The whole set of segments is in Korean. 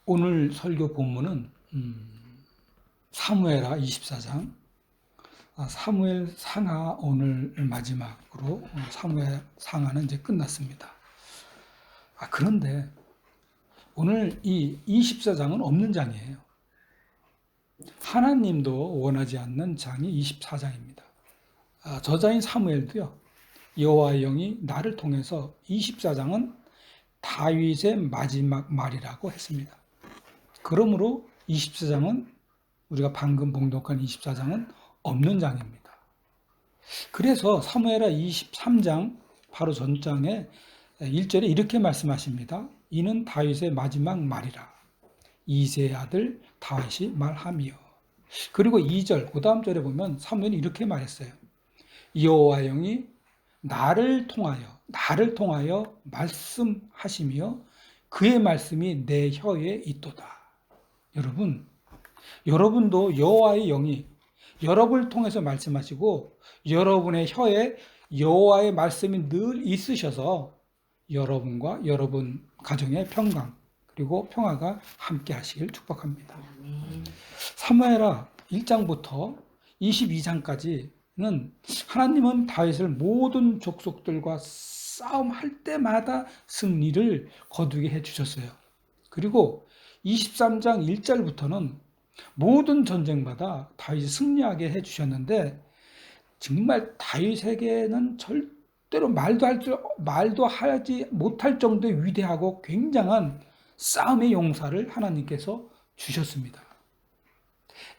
오늘 설교 본문은 사무엘하 24장, 사무엘 상하 오늘 마지막으로 사무엘 상하는 이제 끝났습니다. 그런데 오늘 이 24장은 없는 장이에요. 하나님도 원하지 않는 장이 24장입니다. 저자인 사무엘도요, 여호와의 영이 나를 통해서 24장은 다윗의 마지막 말이라고 했습니다. 그러므로 24장은 우리가 방금 봉독한 24장은 없는 장입니다. 그래서 사무엘하 23장 바로 전장에 1절에 이렇게 말씀하십니다. 이는 다윗의 마지막 말이라. 이새의 아들 다윗이 말하며. 그리고 2절 그 다음 절에 보면 사무엘이 이렇게 말했어요. 여호와의 영이 나를 통하여 말씀하시며 그의 말씀이 내 혀에 있도다. 여러분도 여호와의 영이 여러분을 통해서 말씀하시고 여러분의 혀에 여호와의 말씀이 늘 있으셔서 여러분과 여러분 가정의 평강 그리고 평화가 함께 하시길 축복합니다. 사무엘하 1장부터 22장까지는 하나님은 다윗을 모든 족속들과 싸움할 때마다 승리를 거두게 해주셨어요. 그리고 23장 1절부터는 모든 전쟁마다 다윗이 승리하게 해주셨는데 정말 다윗에게는 절대로 말도 하지 못할 정도의 위대하고 굉장한 싸움의 용사를 하나님께서 주셨습니다.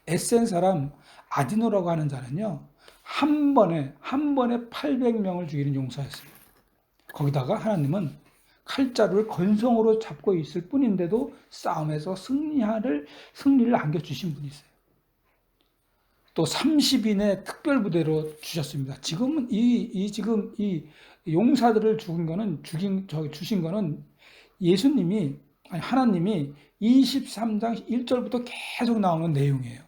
에센 사람 아디노라고 하는 자는요, 한 번에 800명을 죽이는 용사였어요. 거기다가 하나님은 칼자루를 건성으로 잡고 있을 뿐인데도 싸움에서 승리를 안겨주신 분이 있어요. 또 30인의 특별 부대로 주셨습니다. 지금은 지금 이 용사들을 주신 거는 하나님이 23장 1절부터 계속 나오는 내용이에요.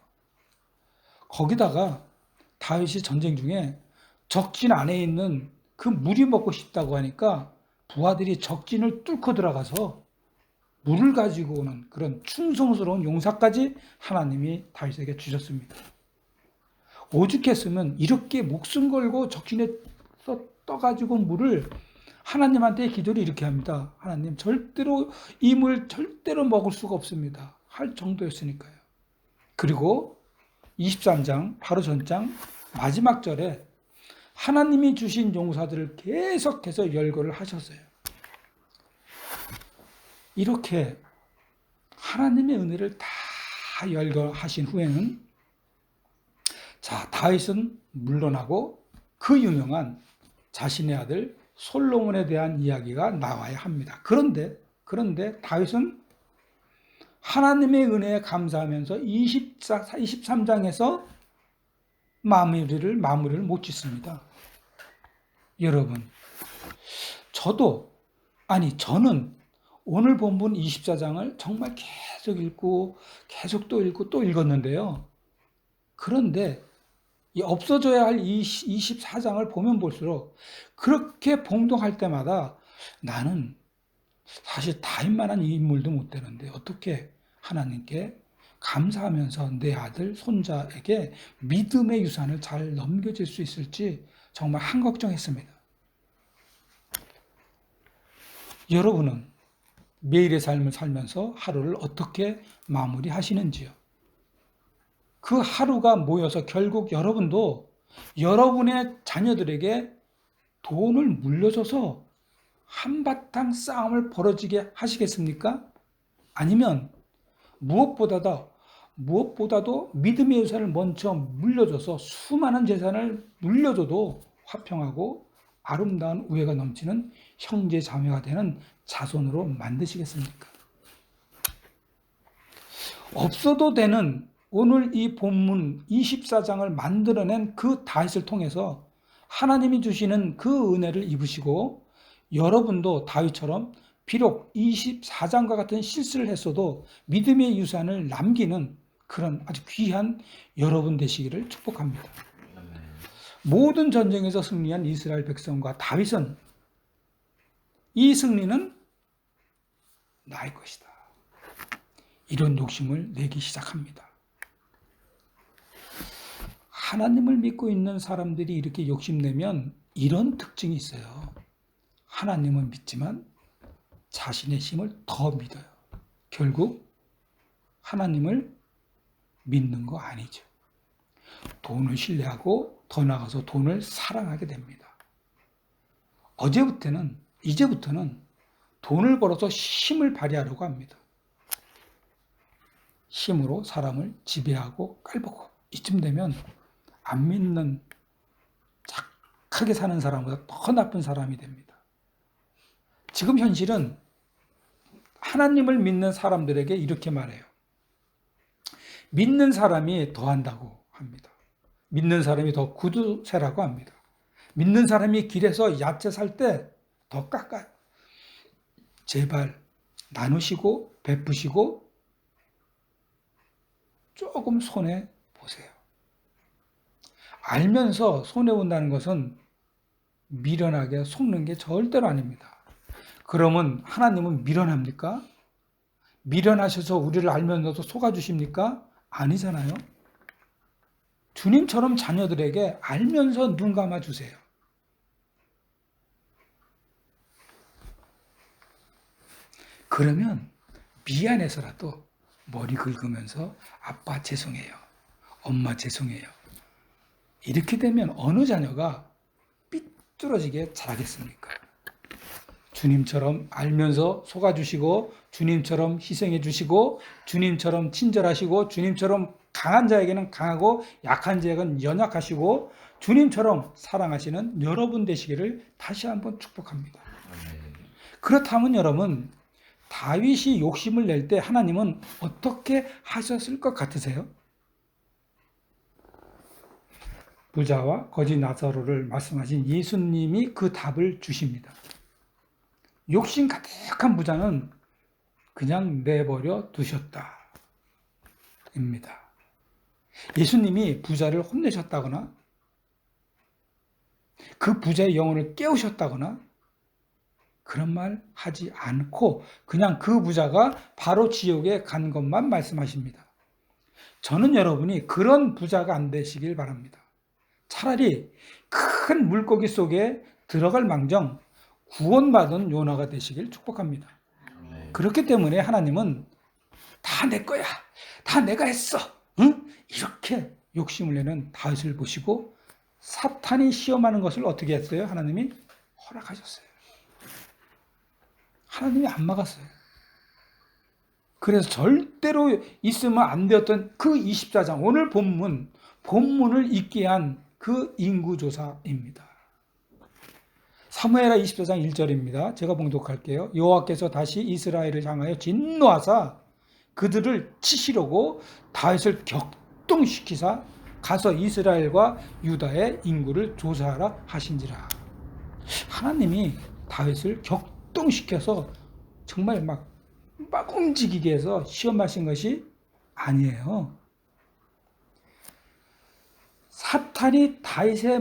거기다가 다윗이 전쟁 중에 적진 안에 있는 그 물이 먹고 싶다고 하니까 부하들이 적진을 뚫고 들어가서 물을 가지고 오는 그런 충성스러운 용사까지 하나님이 다윗에게 주셨습니다. 오죽했으면 이렇게 목숨 걸고 적진에서 떠가지고 물을 하나님한테 기도를 이렇게 합니다. 하나님 이 물 절대로 먹을 수가 없습니다. 할 정도였으니까요. 그리고 23장 바로 전장 마지막 절에 하나님이 주신 용사들을 계속해서 열거를 하셨어요. 이렇게 하나님의 은혜를 다 열거하신 후에는 다윗은 물러나고 그 유명한 자신의 아들 솔로몬에 대한 이야기가 나와야 합니다. 그런데 다윗은 하나님의 은혜에 감사하면서 23장에서 마무리를 못 짓습니다. 여러분, 저는 오늘 본문 24장을 정말 계속 읽고 계속 또 읽고 또 읽었는데요. 그런데 이 없어져야 할 24장을 보면 볼수록 그렇게 봉독할 때마다 나는 사실 다윗만한 인물도 못 되는데 어떻게 하나님께 감사하면서 내 아들, 손자에게 믿음의 유산을 잘 넘겨줄 수 있을지 정말 한 걱정했습니다. 여러분은 매일의 삶을 살면서 하루를 어떻게 마무리하시는지요? 그 하루가 모여서 결국 여러분도 여러분의 자녀들에게 돈을 물려줘서 한바탕 싸움을 벌어지게 하시겠습니까? 아니면 무엇보다도 믿음의 유산을 먼저 물려줘서 수많은 재산을 물려줘도 화평하고 아름다운 우애가 넘치는 형제 자매가 되는 자손으로 만드시겠습니까? 없어도 되는 오늘 이 본문 24장을 만들어낸 그 다윗을 통해서 하나님이 주시는 그 은혜를 입으시고 여러분도 다윗처럼 비록 24장과 같은 실수를 했어도 믿음의 유산을 남기는 그런 아주 귀한 여러분 되시기를 축복합니다. 모든 전쟁에서 승리한 이스라엘 백성과 다윗은 이 승리는 나의 것이다. 이런 욕심을 내기 시작합니다. 하나님을 믿고 있는 사람들이 이렇게 욕심내면 이런 특징이 있어요. 하나님은 믿지만 자신의 힘을 더 믿어요. 결국 하나님을 믿는 거 아니죠. 돈을 신뢰하고 더 나아가서 돈을 사랑하게 됩니다. 이제부터는 돈을 벌어서 힘을 발휘하려고 합니다. 힘으로 사람을 지배하고 깔보고, 이쯤 되면 안 믿는 착하게 사는 사람보다 더 나쁜 사람이 됩니다. 지금 현실은 하나님을 믿는 사람들에게 이렇게 말해요. 믿는 사람이 더 한다고 합니다. 믿는 사람이 더 구두쇠라고 합니다. 믿는 사람이 길에서 야채 살 때 더 깎아요. 제발 나누시고 베푸시고 조금 손해 보세요. 알면서 손해 본다는 것은 미련하게 속는 게 절대로 아닙니다. 그러면 하나님은 미련합니까? 미련하셔서 우리를 알면서도 속아주십니까? 아니잖아요. 주님처럼 자녀들에게 알면서 눈 감아주세요. 그러면 미안해서라도 머리 긁으면서 아빠 죄송해요. 엄마 죄송해요. 이렇게 되면 어느 자녀가 삐뚤어지게 자라겠습니까? 주님처럼 알면서 속아주시고, 주님처럼 희생해주시고, 주님처럼 친절하시고, 주님처럼 강한 자에게는 강하고 약한 자에게는 연약하시고, 주님처럼 사랑하시는 여러분 되시기를 다시 한번 축복합니다. 그렇다면 여러분, 다윗이 욕심을 낼 때 하나님은 어떻게 하셨을 것 같으세요? 부자와 거지 나사로를 말씀하신 예수님이 그 답을 주십니다. 욕심 가득한 부자는 그냥 내버려 두셨다 입니다. 예수님이 부자를 혼내셨다거나 그 부자의 영혼을 깨우셨다거나 그런 말 하지 않고 그냥 그 부자가 바로 지옥에 간 것만 말씀하십니다. 저는 여러분이 그런 부자가 안 되시길 바랍니다. 차라리 큰 물고기 속에 들어갈 망정 구원받은 요나가 되시길 축복합니다. 그렇기 때문에 하나님은 다 내 거야, 다 내가 했어, 응? 이렇게 욕심을 내는 다윗을 보시고 사탄이 시험하는 것을 어떻게 했어요? 하나님이 허락하셨어요. 하나님이 안 막았어요. 그래서 절대로 있으면 안 되었던 그 24장, 오늘 본문을 읽게 한 그 인구조사입니다. 사무엘하 24장 1절입니다. 제가 봉독할게요. 여호와께서 다시 이스라엘을 향하여 진노하사 그들을 치시려고 다윗을 격동시키사 가서 이스라엘과 유다의 인구를 조사하라 하신지라. 하나님이 다윗을 격동시켜서 정말 막 움직이게 해서 시험하신 것이 아니에요. 사탄이 다윗의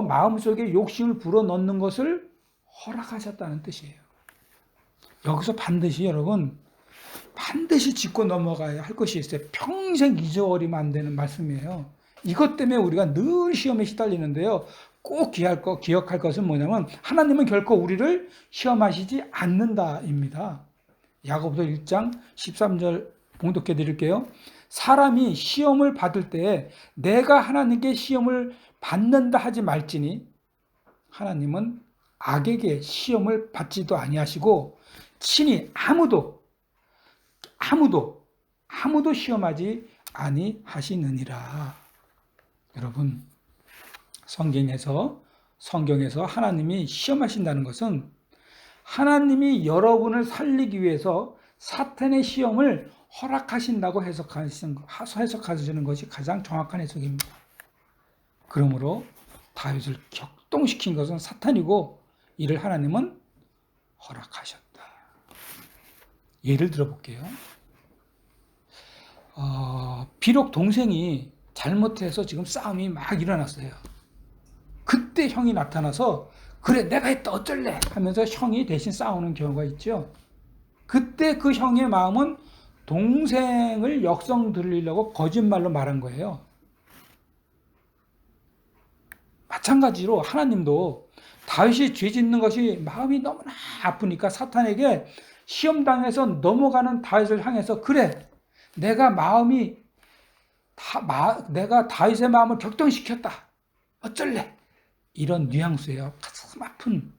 마음속에 욕심을 불어넣는 것을 허락하셨다는 뜻이에요. 여기서 반드시 여러분 반드시 짚고 넘어가야 할 것이 있어요. 평생 잊어버리면 안 되는 말씀이에요. 이것 때문에 우리가 늘 시험에 시달리는데요. 꼭 기억할 것은 뭐냐면 하나님은 결코 우리를 시험하시지 않는다입니다. 야고보서 1장 13절 봉독해 드릴게요. 사람이 시험을 받을 때 내가 하나님께 시험을 받는다 하지 말지니 하나님은 악에게 시험을 받지도 아니하시고 친히 아무도 시험하지 아니하시느니라. 여러분, 성경에서 하나님이 시험하신다는 것은 하나님이 여러분을 살리기 위해서 사탄의 시험을 허락하신다고 해석하시는 것이 가장 정확한 해석입니다. 그러므로 다윗을 격동시킨 것은 사탄이고 이를 하나님은 허락하셨다. 예를 들어볼게요. 비록 동생이 잘못해서 지금 싸움이 막 일어났어요. 그때 형이 나타나서 그래 내가 했다 어쩔래 하면서 형이 대신 싸우는 경우가 있죠. 그때 그 형의 마음은 동생을 역성 들리려고 거짓말로 말한 거예요. 마찬가지로 하나님도 다윗이 죄 짓는 것이 마음이 너무나 아프니까 사탄에게 시험당해서 넘어가는 다윗을 향해서 그래 내가 내가 다윗의 마음을 격동시켰다 어쩔래 이런 뉘앙스예요. 가슴 아픈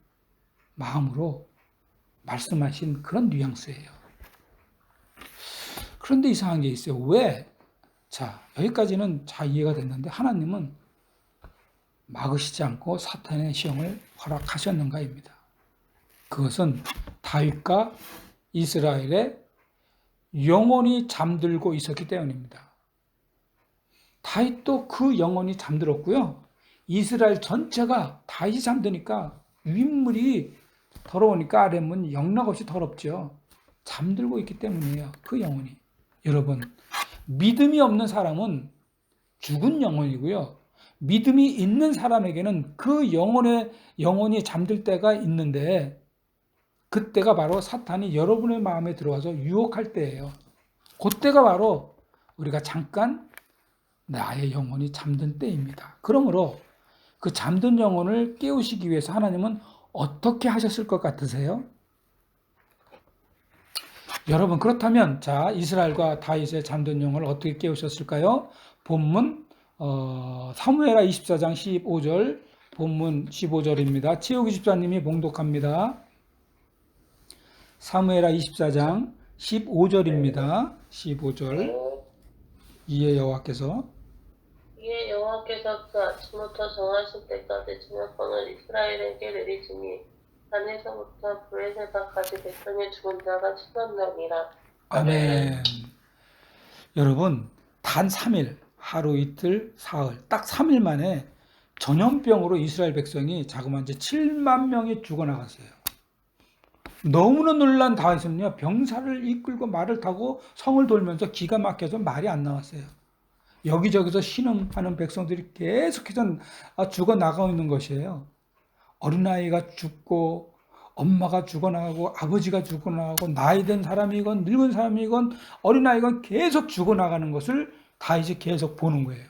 마음으로 말씀하신 그런 뉘앙스예요. 그런데 이상한 게 있어요. 왜? 자, 여기까지는 잘 이해가 됐는데 하나님은 막으시지 않고 사탄의 시험을 허락하셨는가입니다. 그것은 다윗과 이스라엘의 영혼이 잠들고 있었기 때문입니다. 다윗도 그 영혼이 잠들었고요. 이스라엘 전체가 다윗이 잠드니까 윗물이 더러우니까 아랫물은 영락없이 더럽죠. 잠들고 있기 때문이에요. 그 영혼이. 여러분, 믿음이 없는 사람은 죽은 영혼이고요. 믿음이 있는 사람에게는 그 영혼이 잠들 때가 있는데 그때가 바로 사탄이 여러분의 마음에 들어와서 유혹할 때예요. 그때가 바로 우리가 잠깐 나의 영혼이 잠든 때입니다. 그러므로 그 잠든 영혼을 깨우시기 위해서 하나님은 어떻게 하셨을 것 같으세요? 여러분 그렇다면 자 이스라엘과 다윗의 잠든 영혼을 어떻게 깨우셨을까요? 본문 사무엘하 24장 15절 본문 15절입니다. 최욱이 집사님이 봉독합니다. 사무엘하 24장 15절입니다. 15절 이에 여호와께서 그 아침부터 정하신 때까지 저녁권을 이스라엘에게 내리시니 단에서부터 브레세바까지 백성의 죽은 자가 7만 명이라. 아멘. 여러분 단 3일 하루 이틀 사흘 딱 3일 만에 전염병으로 이스라엘 백성이 자그마한 이제 7만 명이 죽어나갔어요. 너무나 놀란 다윗은요 병사를 이끌고 말을 타고 성을 돌면서 기가 막혀서 말이 안 나왔어요. 여기저기서 신음하는 백성들이 계속해서 죽어나가고 있는 것이에요. 어린아이가 죽고 엄마가 죽어나가고 아버지가 죽어나가고 나이든 사람이건 늙은 사람이건 어린아이건 계속 죽어나가는 것을 다윗이 계속 보는 거예요.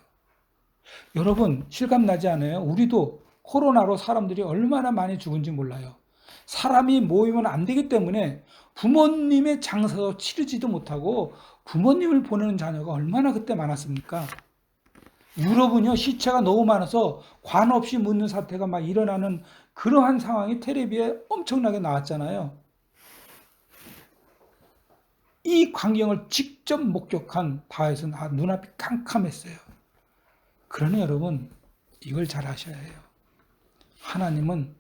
여러분 실감나지 않아요? 우리도 코로나로 사람들이 얼마나 많이 죽은지 몰라요. 사람이 모이면 안 되기 때문에 부모님의 장사도 치르지도 못하고 부모님을 보내는 자녀가 얼마나 그때 많았습니까? 유럽은요 시체가 너무 많아서 관 없이 묻는 사태가 막 일어나는 그러한 상황이 텔레비에 엄청나게 나왔잖아요. 이 광경을 직접 목격한 다윗은 눈앞이 캄캄했어요. 그러나 여러분 이걸 잘 아셔야 해요. 하나님은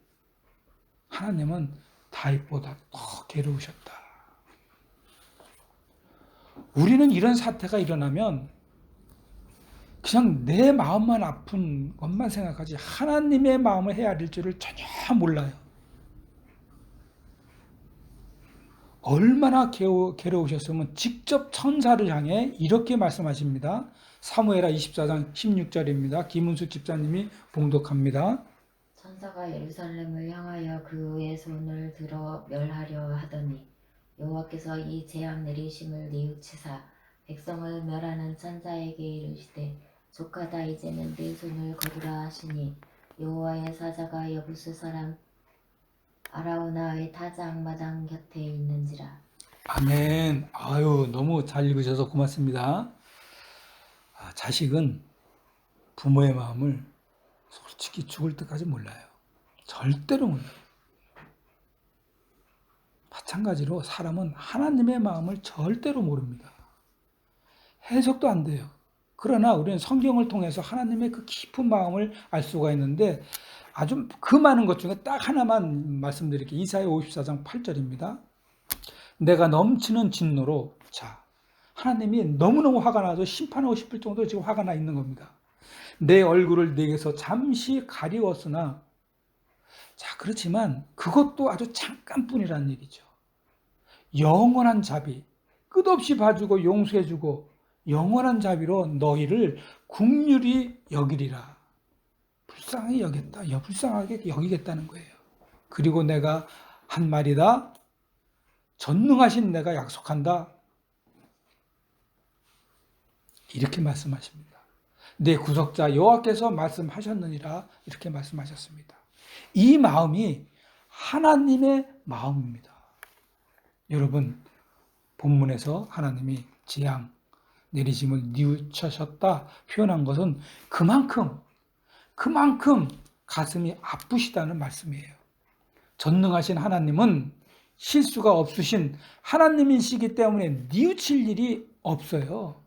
다윗보다 더 괴로우셨다. 우리는 이런 사태가 일어나면 그냥 내 마음만 아픈 것만 생각하지 하나님의 마음을 헤아릴 줄을 전혀 몰라요. 얼마나 괴로우셨으면 직접 천사를 향해 이렇게 말씀하십니다. 사무엘하 24장 16절입니다. 김은수 집사님이 봉독합니다. 천사가 예루살렘을 향하여 그의 손을 들어 멸하려 하더니 여호와께서 이 재앙 내리심을 뉘우치사 백성을 멸하는 천사에게 이르시되 조카다 이제는 네 손을 거두라 하시니 여호와의 사자가 여부스 사람 아라우나의 타자 악마당 곁에 있는지라. 아멘. 아유 너무 잘 읽으셔서 고맙습니다. 자식은 부모의 마음을 솔직히 죽을 때까지 몰라요. 절대로 몰라요. 마찬가지로 사람은 하나님의 마음을 절대로 모릅니다. 해석도 안 돼요. 그러나 우리는 성경을 통해서 하나님의 그 깊은 마음을 알 수가 있는데 아주 그 많은 것 중에 딱 하나만 말씀드릴게요. 이사야 54장 8절입니다. 내가 넘치는 진노로 자 하나님이 너무너무 화가 나서 심판하고 싶을 정도로 지금 화가 나 있는 겁니다. 내 얼굴을 내게서 잠시 가리웠으나 자 그렇지만 그것도 아주 잠깐뿐이라는 얘기죠. 영원한 자비 끝없이 봐주고 용서해주고 영원한 자비로 너희를 긍휼히 여기리라. 불쌍하게 여기겠다는 거예요. 그리고 내가 한 말이다. 전능하신 내가 약속한다. 이렇게 말씀하십니다. 내 구속자 여호와께서 말씀하셨느니라 이렇게 말씀하셨습니다. 이 마음이 하나님의 마음입니다. 여러분, 본문에서 하나님이 재앙 내리심을 뉘우치셨다 표현한 것은 그만큼 가슴이 아프시다는 말씀이에요. 전능하신 하나님은 실수가 없으신 하나님이시기 때문에 뉘우칠 일이 없어요.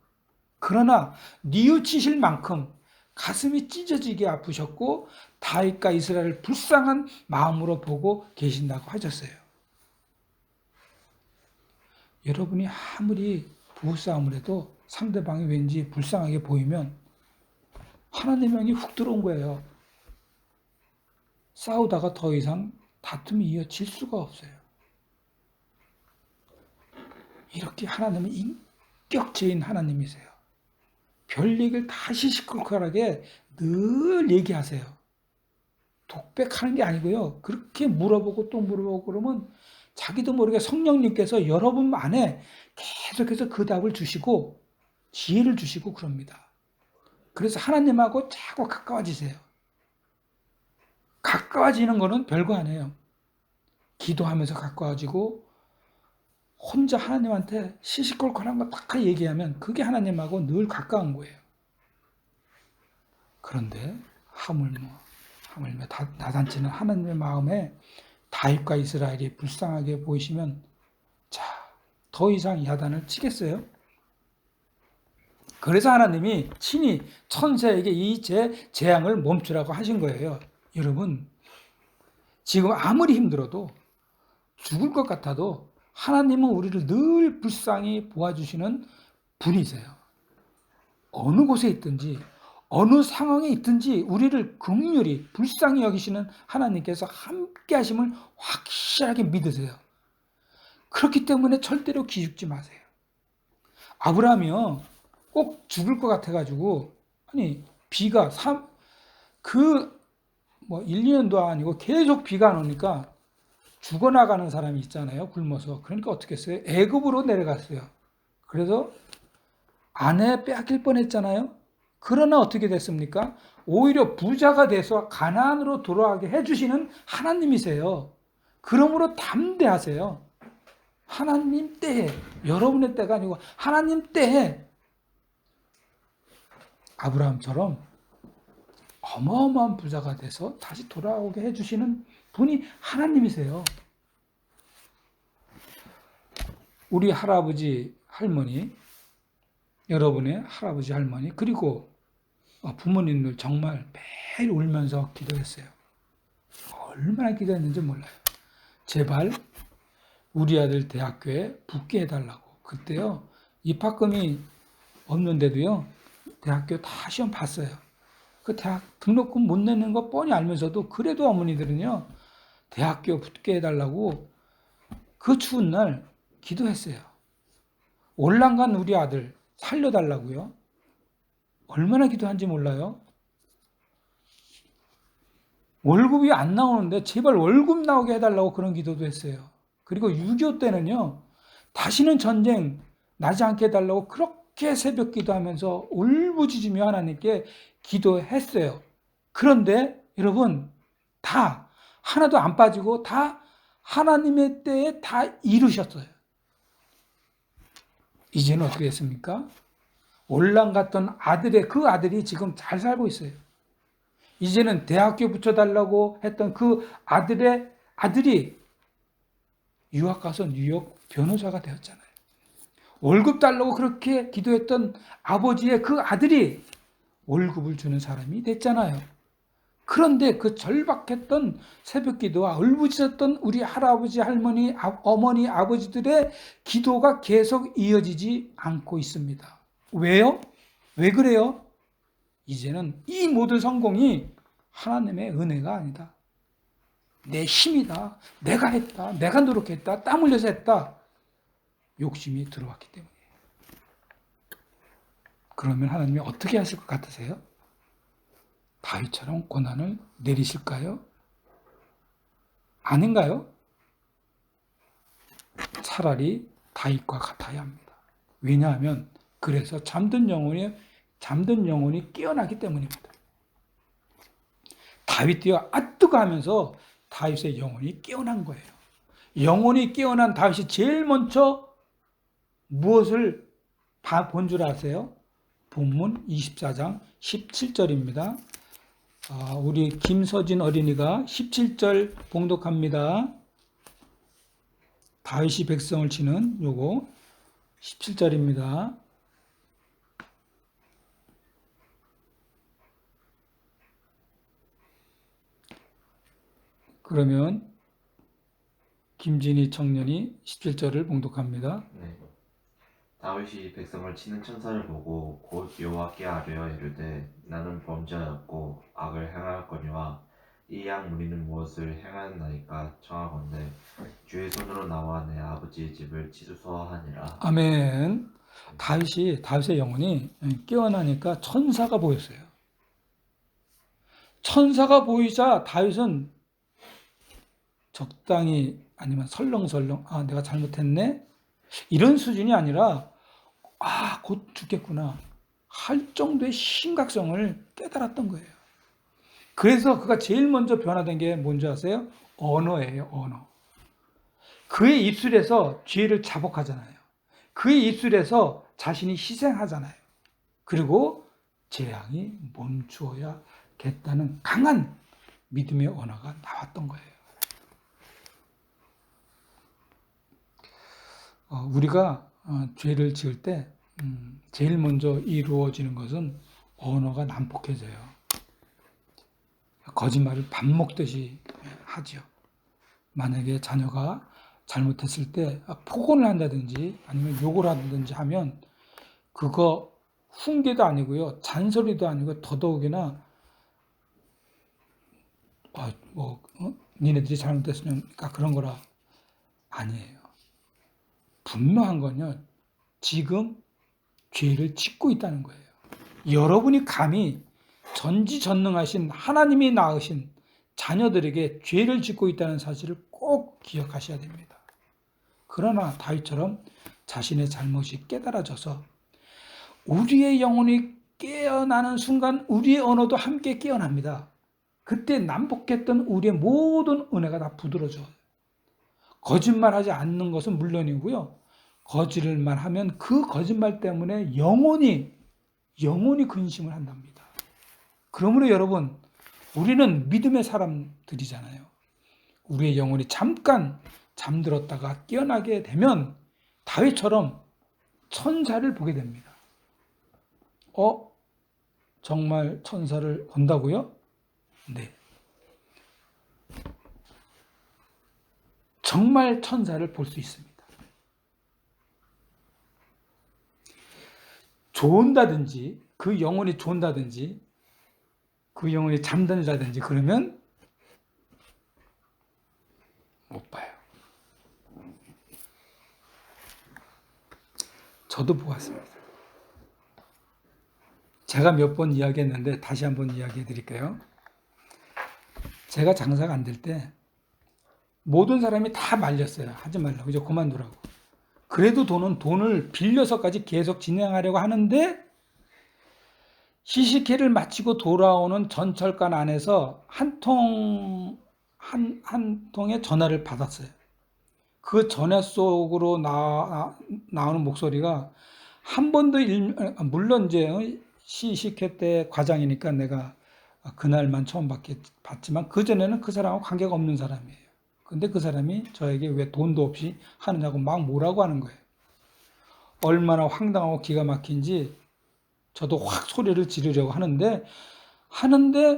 그러나 뉘우치실 만큼 가슴이 찢어지게 아프셨고 다윗과 이스라엘을 불쌍한 마음으로 보고 계신다고 하셨어요. 여러분이 아무리 부부싸움을 해도 상대방이 왠지 불쌍하게 보이면 하나님의 영이 훅 들어온 거예요. 싸우다가 더 이상 다툼이 이어질 수가 없어요. 이렇게 하나님은 인격체인 하나님이세요. 별 얘기를 다 시시콜콜하게 늘 얘기하세요. 독백하는 게 아니고요. 그렇게 물어보고 또 물어보고 그러면 자기도 모르게 성령님께서 여러분 안에 계속해서 그 답을 주시고 지혜를 주시고 그럽니다. 그래서 하나님하고 자꾸 가까워지세요. 가까워지는 거는 별거 아니에요. 기도하면서 가까워지고 혼자 하나님한테 시시콜콜한 거 딱 얘기하면 그게 하나님하고 늘 가까운 거예요. 그런데 하물며 나단치는 하나님의 마음에 다윗과 이스라엘이 불쌍하게 보이시면 자, 더 이상 야단을 치겠어요? 그래서 하나님이 친히 천사에게 이 재앙을 멈추라고 하신 거예요. 여러분, 지금 아무리 힘들어도 죽을 것 같아도 하나님은 우리를 늘 불쌍히 보아주시는 분이세요. 어느 곳에 있든지 어느 상황에 있든지 우리를 긍휼히 불쌍히 여기시는 하나님께서 함께 하심을 확실하게 믿으세요. 그렇기 때문에 절대로 기죽지 마세요. 아브라함이요, 꼭 죽을 것 같아가지고 비가 1, 2년도 아니고 계속 비가 안 오니까 죽어나가는 사람이 있잖아요. 굶어서. 그러니까 어떻게 했어요? 애굽으로 내려갔어요. 그래서 아내 빼앗길 뻔했잖아요. 그러나 어떻게 됐습니까? 오히려 부자가 돼서 가나안으로 돌아가게 해주시는 하나님이세요. 그러므로 담대하세요. 하나님 때에, 여러분의 때가 아니고 하나님 때에 아브라함처럼 어마어마한 부자가 돼서 다시 돌아오게 해주시는 분이 하나님이세요. 우리 할아버지, 할머니, 여러분의 할아버지, 할머니, 그리고 부모님들 정말 매일 울면서 기도했어요. 얼마나 기도했는지 몰라요. 제발 우리 아들 대학교에 붙게 해달라고. 그때요, 입학금이 없는데도요, 대학교 다 시험 봤어요. 그 대학 등록금 못 내는 거 뻔히 알면서도 그래도 어머니들은요, 대학교 붙게 해달라고 그 추운 날 기도했어요. 올랑간 우리 아들 살려달라고요. 얼마나 기도한지 몰라요. 월급이 안 나오는데 제발 월급 나오게 해달라고 그런 기도도 했어요. 그리고 6.25 때는요, 다시는 전쟁 나지 않게 해달라고 그렇게 새벽 기도하면서 울부짖으며 하나님께 기도했어요. 그런데 여러분, 다 하나도 안 빠지고 다 하나님의 때에 다 이루셨어요. 이제는 어떻게 됐습니까? 올랑갔던 그 아들이 지금 잘 살고 있어요. 이제는 대학교 붙여달라고 했던 그 아들이 유학 가서 뉴욕 변호사가 되었잖아요. 월급 달라고 그렇게 기도했던 아버지의 그 아들이 월급을 주는 사람이 됐잖아요. 그런데 그 절박했던 새벽 기도와 울부짖었던 우리 할아버지, 할머니, 어머니, 아버지들의 기도가 계속 이어지지 않고 있습니다. 왜요? 왜 그래요? 이제는 이 모든 성공이 하나님의 은혜가 아니다. 내 힘이다. 내가 했다. 내가 노력했다. 땀 흘려서 했다. 욕심이 들어왔기 때문에. 그러면 하나님이 어떻게 하실 것 같으세요? 다윗처럼 고난을 내리실까요? 아닌가요? 차라리 다윗과 같아야 합니다. 왜냐하면 그래서 잠든 영혼이 깨어나기 때문입니다. 다윗 뛰어 아뜨가 하면서 다윗의 영혼이 깨어난 거예요. 영혼이 깨어난 다윗이 제일 먼저 무엇을 본 줄 아세요? 본문 24장 17절입니다. 우리 김서진 어린이가 17절 봉독합니다. 다윗이 백성을 치는 요거 17절입니다. 그러면 김진희 청년이 17절을 봉독합니다. 네. 다윗이 백성을 치는 천사를 보고 곧 여호와께 아뢰어 이르되 나는 범죄하였고 악을 행하였거니와 이 양 무리는 무엇을 행하였나이까 청하건대 주의 손으로 나와 내 아버지의 집을 치수소하니라. 아멘. 다윗의 영혼이 깨어나니까 천사가 보였어요. 천사가 보이자 다윗은 적당히 아니면 설렁설렁 내가 잘못했네 이런 수준이 아니라 곧 죽겠구나 할 정도의 심각성을 깨달았던 거예요. 그래서 그가 제일 먼저 변화된 게 뭔지 아세요? 언어예요. 언어. 그의 입술에서 죄를 자복하잖아요. 그의 입술에서 자신이 희생하잖아요. 그리고 재앙이 멈추어야겠다는 강한 믿음의 언어가 나왔던 거예요. 우리가 죄를 지을 때 제일 먼저 이루어지는 것은 언어가 난폭해져요. 거짓말을 밥 먹듯이 하죠. 만약에 자녀가 잘못했을 때 폭언을 한다든지 아니면 욕을 하든지 하면 그거 훈계도 아니고요. 잔소리도 아니고 더더욱이나 니네들이 잘못했으니까 그런 거라 아니에요. 분노한 건요. 지금 죄를 짓고 있다는 거예요. 여러분이 감히 전지전능하신 하나님이 낳으신 자녀들에게 죄를 짓고 있다는 사실을 꼭 기억하셔야 됩니다. 그러나 다윗처럼 자신의 잘못이 깨달아져서 우리의 영혼이 깨어나는 순간 우리의 언어도 함께 깨어납니다. 그때 난폭했던 우리의 모든 은혜가 다 부드러져요. 거짓말하지 않는 것은 물론이고요. 거짓말만 하면 그 거짓말 때문에 영혼이 근심을 한답니다. 그러므로 여러분, 우리는 믿음의 사람들이잖아요. 우리의 영혼이 잠깐 잠들었다가 깨어나게 되면 다윗처럼 천사를 보게 됩니다. 정말 천사를 본다고요? 네. 정말 천사를 볼 수 있습니다. 좋은다든지 그 영혼이 좋은다든지 그 영혼이 잠든다든지 그러면 못 봐요. 저도 보았습니다. 제가 몇 번 이야기했는데 다시 한번 이야기해 드릴게요. 제가 장사가 안 될 때 모든 사람이 다 말렸어요. 하지 말라고, 이제 그만두라고. 그래도 돈을 빌려서까지 계속 진행하려고 하는데 시식회를 마치고 돌아오는 전철관 안에서 한 통의 전화를 받았어요. 그 전화 속으로 나오는 목소리가 한 번도 물론 이제 시식회 때 과장이니까 내가 그날만 처음 봤지만 그전에는 그 사람하고 관계가 없는 사람이에요. 근데 그 사람이 저에게 왜 돈도 없이 하느냐고 막 뭐라고 하는 거예요. 얼마나 황당하고 기가 막힌지 저도 확 소리를 지르려고 하는데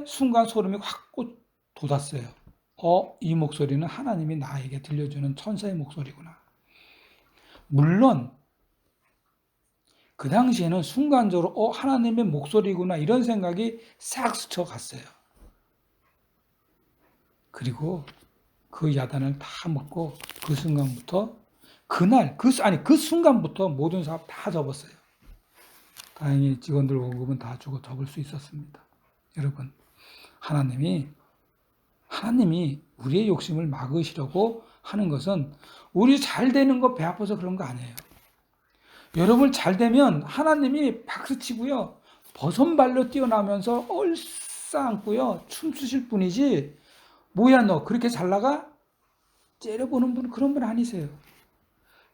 순간 소름이 확 돋았어요. 이 목소리는 하나님이 나에게 들려주는 천사의 목소리구나. 물론 그 당시에는 순간적으로 하나님의 목소리구나 이런 생각이 싹 스쳐갔어요. 그리고 그 야단을 다 먹고 그 순간부터 그 순간부터 모든 사업 다 접었어요. 다행히 직원들 월급은 다 주고 접을 수 있었습니다. 여러분, 하나님이 우리의 욕심을 막으시려고 하는 것은 우리 잘 되는 거 배 아파서 그런 거 아니에요. 여러분 잘 되면 하나님이 박수치고요. 버선발로 뛰어나면서 얼싸안고요. 춤추실 분이지 뭐야 너 그렇게 잘 나가? 째려보는 분 그런 분 아니세요.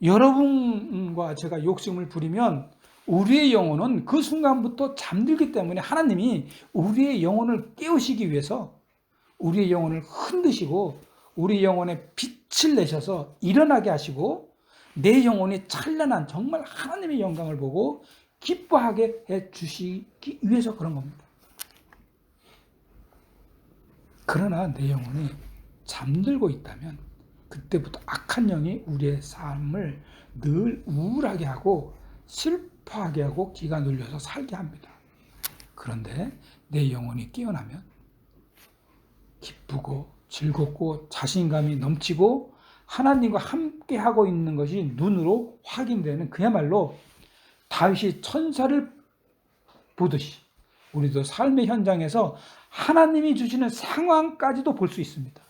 여러분과 제가 욕심을 부리면 우리의 영혼은 그 순간부터 잠들기 때문에 하나님이 우리의 영혼을 깨우시기 위해서 우리의 영혼을 흔드시고 우리 영혼에 빛을 내셔서 일어나게 하시고 내 영혼이 찬란한 정말 하나님의 영광을 보고 기뻐하게 해 주시기 위해서 그런 겁니다. 그러나 내 영혼이 잠들고 있다면 그때부터 악한 영이 우리의 삶을 늘 우울하게 하고 슬퍼하게 하고 기가 눌려서 살게 합니다. 그런데 내 영혼이 깨어나면 기쁘고 즐겁고 자신감이 넘치고 하나님과 함께 하고 있는 것이 눈으로 확인되는 그야말로 다윗이 천사를 보듯이 우리도 삶의 현장에서 하나님이 주시는 상황까지도 볼 수 있습니다.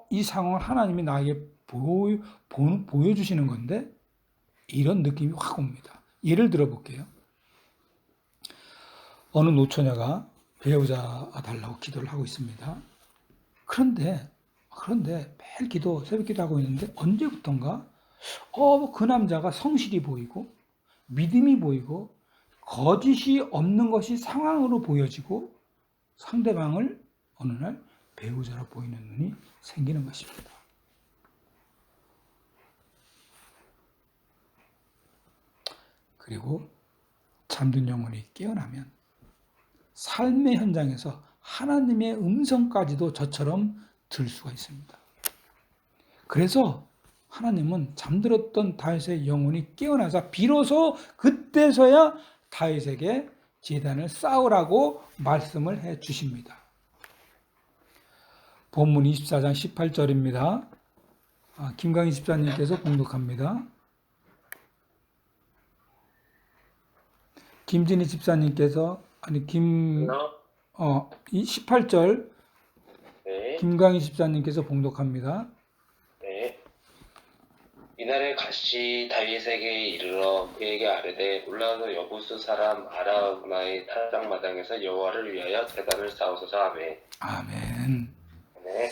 이 상황을 하나님이 나에게 보여주시는 건데 이런 느낌이 확 옵니다. 예를 들어 볼게요. 어느 노처녀가 배우자 달라고 기도를 하고 있습니다. 그런데 매일 새벽 기도하고 있는데 언제부턴가 그 남자가 성실히 보이고 믿음이 보이고 거짓이 없는 것이 상황으로 보여지고 상대방을 어느 날 배우자로 보이는 눈이 생기는 것입니다. 그리고 잠든 영혼이 깨어나면 삶의 현장에서 하나님의 음성까지도 저처럼 들을 수가 있습니다. 그래서 하나님은 잠들었던 다윗의 영혼이 깨어나서 비로소 그때서야 다윗에게 제단을 쌓으라고 말씀을 해 주십니다. 본문 24장 18절입니다. 김강희 집사님께서 봉독합니다. 김진희 집사님께서 이 18절 네, 김강희 집사님께서 봉독합니다. 네. 이날에 갓이 다윗에게 이르러 그에게 아뢰되 올라가서 여부스 사람 아라우나의 타작마당에서 여호와를 위하여 제단을 쌓으소서 하매. 아멘. 네,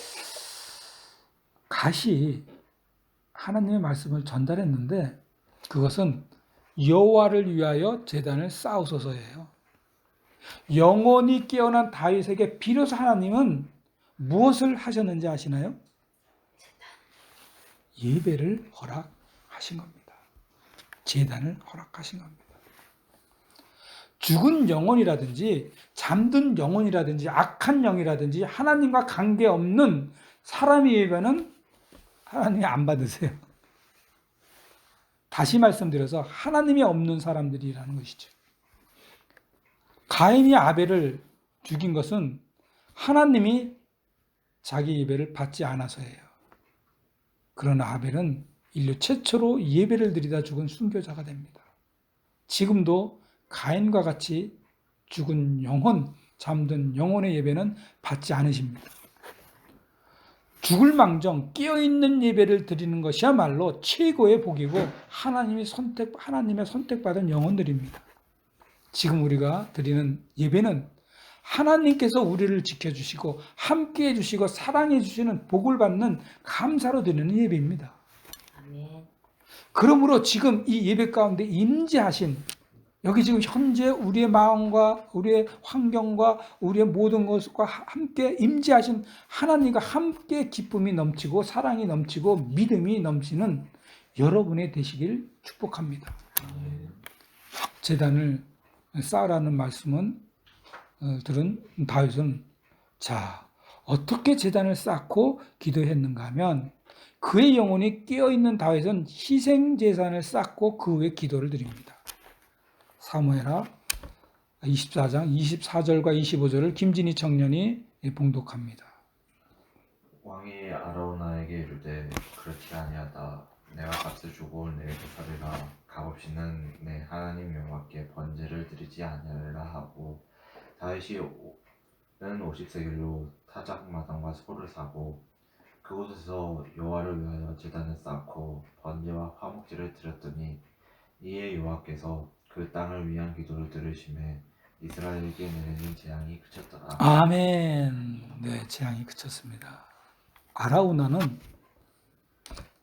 갓이 하나님의 말씀을 전달했는데 그것은 여호와를 위하여 제단을 쌓으소서예요. 영혼이 깨어난 다윗에게 비로소 하나님은 무엇을 하셨는지 아시나요? 예배를 허락하신 겁니다. 제단을 허락하신 겁니다. 죽은 영혼이라든지 잠든 영혼이라든지 악한 영이라든지 하나님과 관계없는 사람의 예배는 하나님이 안 받으세요. 다시 말씀드려서 하나님이 없는 사람들이라는 것이죠. 가인이 아벨을 죽인 것은 하나님이 자기 예배를 받지 않아서예요. 그러나 아벨은 인류 최초로 예배를 드리다 죽은 순교자가 됩니다. 지금도 가인과 같이 죽은 영혼, 잠든 영혼의 예배는 받지 않으십니다. 죽을 망정 깨어있는 예배를 드리는 것이야말로 최고의 복이고 하나님의 선택받은 영혼들입니다. 지금 우리가 드리는 예배는 하나님께서 우리를 지켜주시고 함께해 주시고 사랑해 주시는 복을 받는 감사로 드리는 예배입니다. 아멘. 그러므로 지금 이 예배 가운데 임재하신 여기 지금 현재 우리의 마음과 우리의 환경과 우리의 모든 것과 함께 임재하신 하나님과 함께 기쁨이 넘치고 사랑이 넘치고 믿음이 넘치는 여러분의 되시길 축복합니다. 제단을 쌓으라는 말씀은 들은 다윗은 자 어떻게 제단을 쌓고 기도했는가 하면 그의 영혼이 깨어있는 다윗은 희생제단을 쌓고 그 후에 기도를 드립니다. 사무엘하 24장 24절과 25절을 김진희 청년이 봉독합니다. 왕이 아라우나에게 이르되 그렇지 아니하다. 내가 값을 주고 내게 살리라. 값없이는 내 하나님 여호와께 번제를 드리지 아니하리라 하고 다윗이 는 50세겔로 타작마당과 소를 사고 그곳에서 여호와를 위하여 제단을 쌓고 번제와 화목제를 드렸더니 이에 여호와께서 그 땅을 위한 기도를 들으심에 이스라엘에게 내리는 재앙이 그쳤더라. 아멘. 네, 재앙이 그쳤습니다. 아라우나는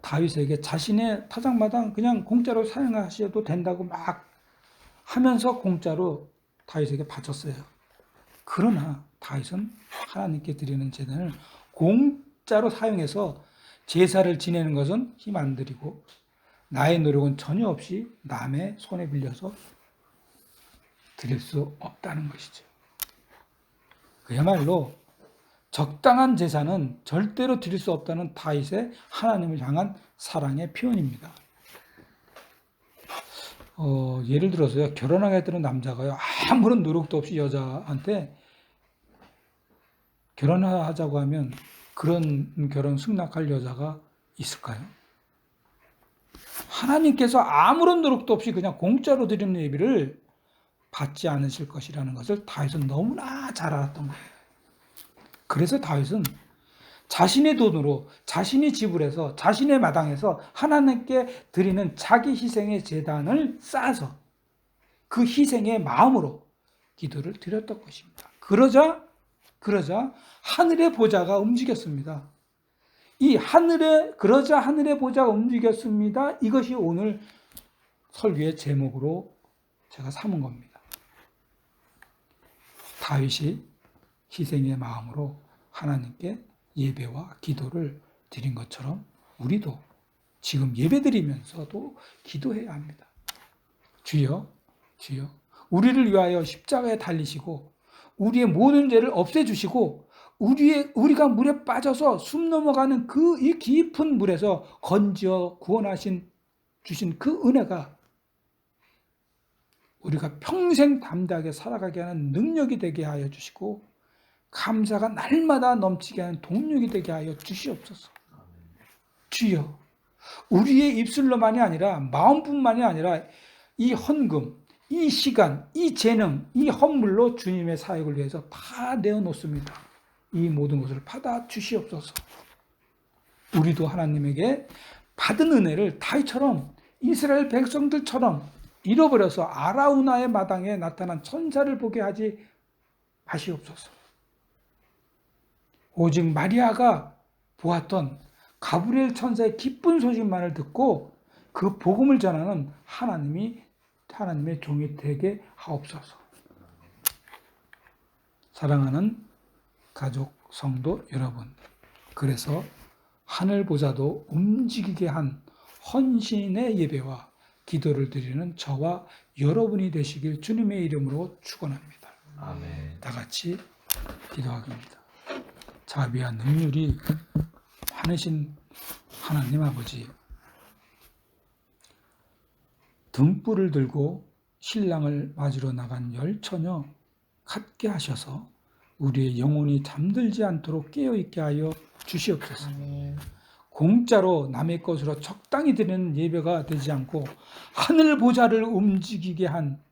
다윗에게 자신의 타작마당 그냥 공짜로 사용하셔도 된다고 막 하면서 공짜로 다윗에게 바쳤어요. 그러나 다윗은 하나님께 드리는 제단을 공짜로 사용해서 제사를 지내는 것은 힘 안 들이고 나의 노력은 전혀 없이 남의 손에 빌려서 드릴 수 없다는 것이죠. 그야말로 적당한 제사는 절대로 드릴 수 없다는 다윗의 하나님을 향한 사랑의 표현입니다. 예를 들어서요, 결혼하게 되는 남자가요, 아무런 노력도 없이 여자한테 결혼하자고 하면 그런 결혼 승낙할 여자가 있을까요? 하나님께서 아무런 노력도 없이 그냥 공짜로 드리는 예비를 받지 않으실 것이라는 것을 다윗은 너무나 잘 알았던 거예요. 그래서 다윗은 자신의 돈으로 자신이 지불해서 자신의 마당에서 하나님께 드리는 자기 희생의 제단을 쌓아서 그 희생의 마음으로 기도를 드렸던 것입니다. 그러자 하늘의 보좌가 움직였습니다. 그러자 하늘의 보좌가 움직였습니다. 이것이 오늘 설교의 제목으로 제가 삼은 겁니다. 다윗이 희생의 마음으로 하나님께 예배와 기도를 드린 것처럼 우리도 지금 예배드리면서도 기도해야 합니다. 주여, 우리를 위하여 십자가에 달리시고 우리의 모든 죄를 없애주시고 우리가 물에 빠져서 숨 넘어가는 이 깊은 물에서 건지어 주신 그 은혜가 우리가 평생 담대하게 살아가게 하는 능력이 되게 하여 주시고 감사가 날마다 넘치게 하는 동력이 되게 하여 주시옵소서. 주여, 우리의 입술로만이 아니라 마음뿐만이 아니라 이 헌금, 이 시간, 이 재능, 이 헌물로 주님의 사역을 위해서 다 내어놓습니다. 이 모든 것을 받아 주시옵소서. 우리도 하나님에게 받은 은혜를 다윗처럼 이스라엘 백성들처럼 잃어버려서 아라우나의 마당에 나타난 천사를 보게 하지 마시옵소서. 오직 마리아가 보았던 가브리엘 천사의 기쁜 소식만을 듣고 그 복음을 전하는 하나님의 종이 되게 하옵소서. 사랑하는 가족, 성도 여러분, 그래서 하늘 보좌도 움직이게 한 헌신의 예배와 기도를 드리는 저와 여러분이 되시길 주님의 이름으로 축원합니다. 아멘. 다 같이 기도하겠습니다. 자비와 능률이 많으신 하나님 아버지, 등불을 들고 신랑을 맞으러 나간 10처녀 같게 하셔서 우리의 영혼이 잠들지 않도록 깨어있게 하여 주시옵소서. 아멘. 공짜로 남의 것으로 적당히 드리는 예배가 되지 않고 하늘 보좌를 움직이게 한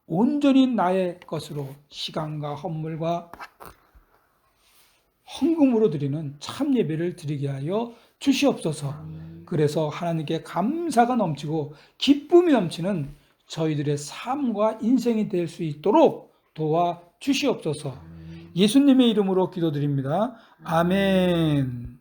온전히 나의 것으로 시간과 헌물과 헌금으로 드리는 참 예배를 드리게 하여 주시옵소서. 그래서 하나님께 감사가 넘치고 기쁨이 넘치는 저희들의 삶과 인생이 될 수 있도록 도와 주시옵소서. 예수님의 이름으로 기도드립니다. 아멘.